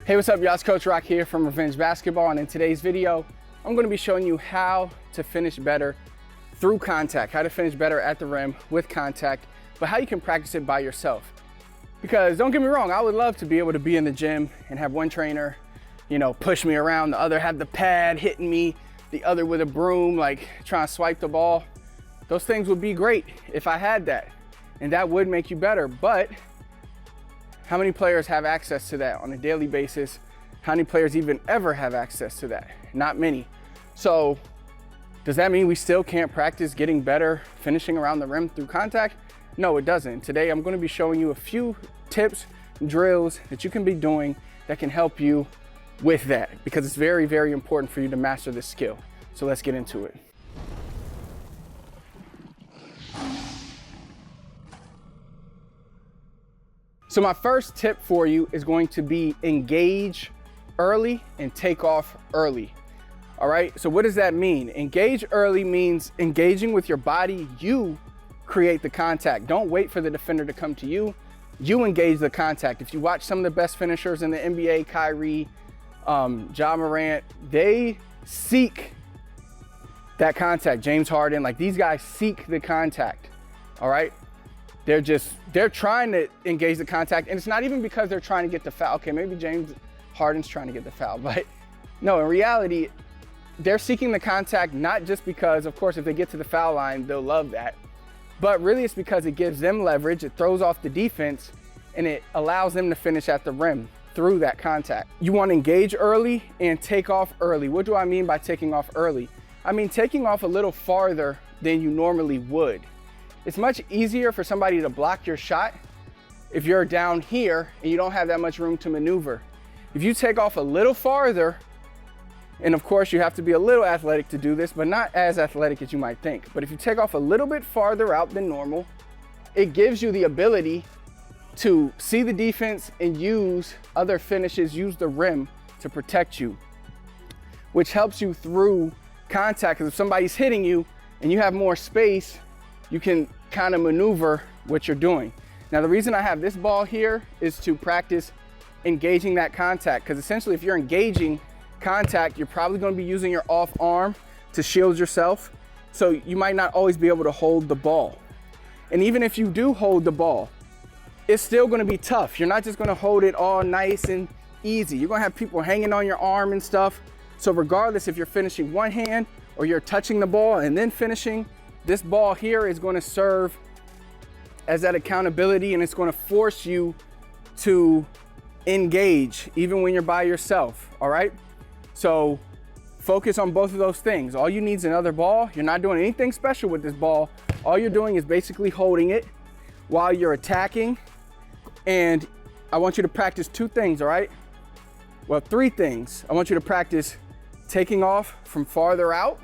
Hey, what's up, y'all? It's Coach Rock here from Revenge Basketball, and in today's video, I'm going to be showing you how to finish better through contact, how to finish better at the rim with contact, but how you can practice it by yourself. Because don't get me wrong, I would love to be able to be in the gym and have one trainer, push me around, the other have the pad hitting me, the other with a broom, like trying to swipe the ball. Those things would be great if I had that, and that would make you better, but how many players have access to that on a daily basis? How many players even ever have access to that? Not many. So does that mean we still can't practice getting better finishing around the rim through contact? No, it doesn't. Today I'm going to be showing you a few tips, drills that you can be doing that can help you with that, because it's very, very important for you to master this skill. So let's get into it. So my first tip for you is going to be engage early and take off early. All right, so what does that mean? Engage early means engaging with your body. You create the contact. Don't wait for the defender to come to you. You engage the contact. If you watch some of the best finishers in the NBA, Kyrie, Ja Morant, they seek that contact. James Harden, like these guys seek the contact, all right? They're trying to engage the contact, and it's not even because they're trying to get the foul. Okay, maybe James Harden's trying to get the foul, but no, in reality, they're seeking the contact not just because, of course, if they get to the foul line, they'll love that, but really it's because it gives them leverage, it throws off the defense, and it allows them to finish at the rim through that contact. You want to engage early and take off early. What do I mean by taking off early? I mean taking off a little farther than you normally would. It's much easier for somebody to block your shot if you're down here and you don't have that much room to maneuver. If you take off a little farther, and of course you have to be a little athletic to do this, but not as athletic as you might think. But if you take off a little bit farther out than normal, it gives you the ability to see the defense and use other finishes, use the rim to protect you, which helps you through contact. Because if somebody's hitting you and you have more space, you can kind of maneuver what you're doing. Now, the reason I have this ball here is to practice engaging that contact, because essentially if you're engaging contact, you're probably going to be using your off arm to shield yourself. So you might not always be able to hold the ball. And even if you do hold the ball, it's still going to be tough. You're not just going to hold it all nice and easy. You're going to have people hanging on your arm and stuff. So regardless if you're finishing one hand or you're touching the ball and then finishing, this ball here is going to serve as that accountability, and it's going to force you to engage even when you're by yourself, all right? So focus on both of those things. All you need is another ball. You're not doing anything special with this ball. All you're doing is basically holding it while you're attacking. And I want you to practice two things, all right? Well, three things. I want you to practice taking off from farther out.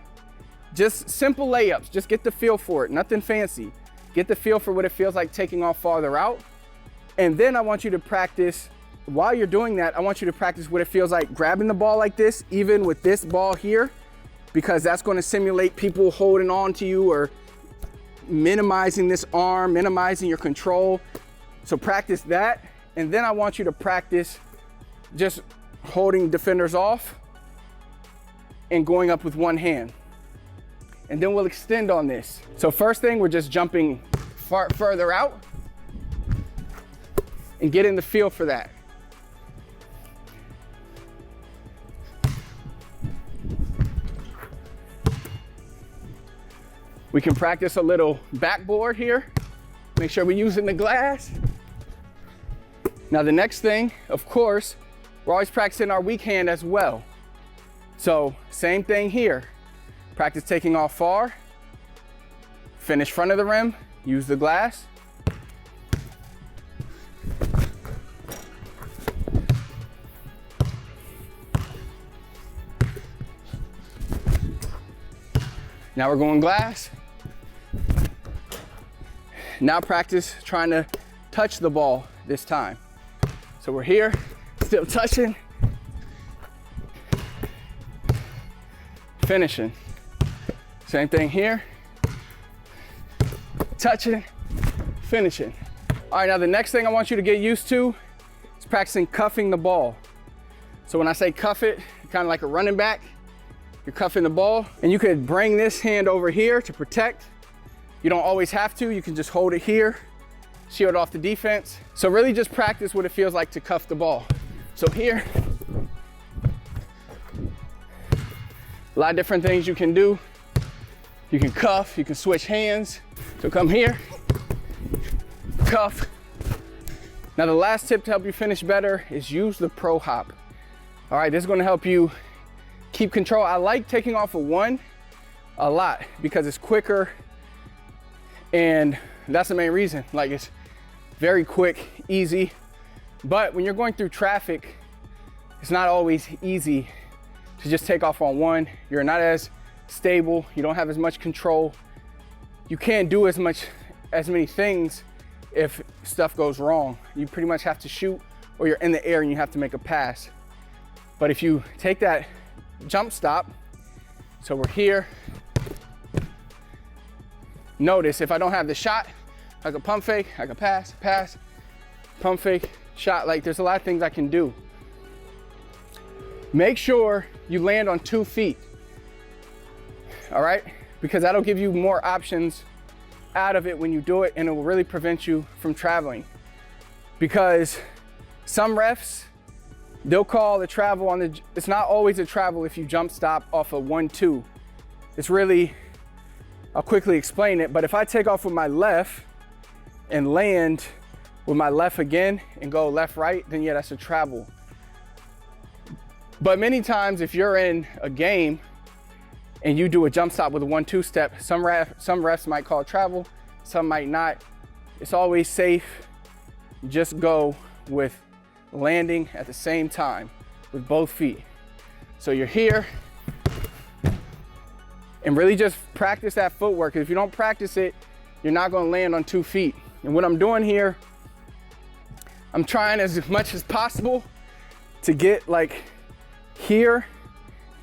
Just simple layups, just get the feel for it, nothing fancy. Get the feel for what it feels like taking off farther out. And then I want you to practice, while you're doing that, I want you to practice what it feels like grabbing the ball like this, even with this ball here, because that's going to simulate people holding on to you or minimizing this arm, minimizing your control. So practice that. And then I want you to practice just holding defenders off and going up with one hand. And then we'll extend on this. So first thing, we're just jumping further out and getting the feel for that. We can practice a little backboard here. Make sure we're using the glass. Now the next thing, of course, we're always practicing our weak hand as well. So same thing here. Practice taking off far, finish front of the rim, use the glass. Now we're going glass. Now practice trying to touch the ball this time. So we're here, still touching, finishing. Same thing here, touching, finishing. All right, now the next thing I want you to get used to is practicing cuffing the ball. So when I say cuff it, kind of like a running back, you're cuffing the ball, and you could bring this hand over here to protect. You don't always have to, you can just hold it here, shield off the defense. So really just practice what it feels like to cuff the ball. So here, a lot of different things you can do. You can cuff, you can switch hands. So come here, cuff. Now the last tip to help you finish better is use the pro hop. All right, this is gonna help you keep control. I like taking off a one a lot because it's quicker, and that's the main reason. Like, it's very quick, easy. But when you're going through traffic, it's not always easy to just take off on one. You're not as stable, you don't have as much control. You can't do as many things if stuff goes wrong. You pretty much have to shoot, or you're in the air and you have to make a pass. But if you take that jump stop, so we're here, notice if I don't have the shot, I can pump fake, I can pass, pump fake, shot. Like, there's a lot of things I can do. Make sure you land on 2 feet, all right? Because that'll give you more options out of it when you do it, and it will really prevent you from traveling. Because some refs, they'll call the travel on the, it's not always a travel if you jump stop off a 1-2. It's really, I'll quickly explain it, but if I take off with my left and land with my left again and go left, right, then yeah, that's a travel. But many times if you're in a game and you do a jump stop with a 1-2 step, some refs might call travel, some might not. It's always safe. Just go with landing at the same time with both feet. So you're here, and really just practice that footwork. If you don't practice it, you're not gonna land on 2 feet. And what I'm doing here, I'm trying as much as possible to get like here,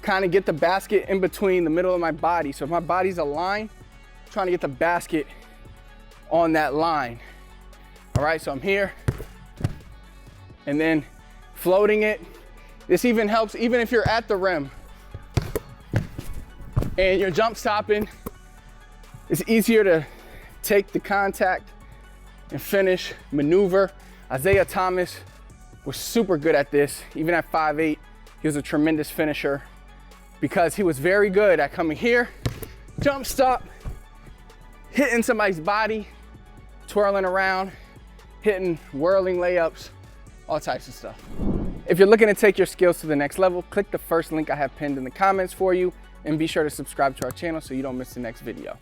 kind of get the basket in between the middle of my body. So if my body's aligned, I'm trying to get the basket on that line. All right, so I'm here, and then floating it. This even helps, even if you're at the rim and you're jump stopping, it's easier to take the contact and finish, maneuver. Isaiah Thomas was super good at this. Even at 5'8", he was a tremendous finisher because he was very good at coming here, jump stop, hitting somebody's body, twirling around, hitting whirling layups, all types of stuff. If you're looking to take your skills to the next level, click the first link I have pinned in the comments for you, and be sure to subscribe to our channel so you don't miss the next video.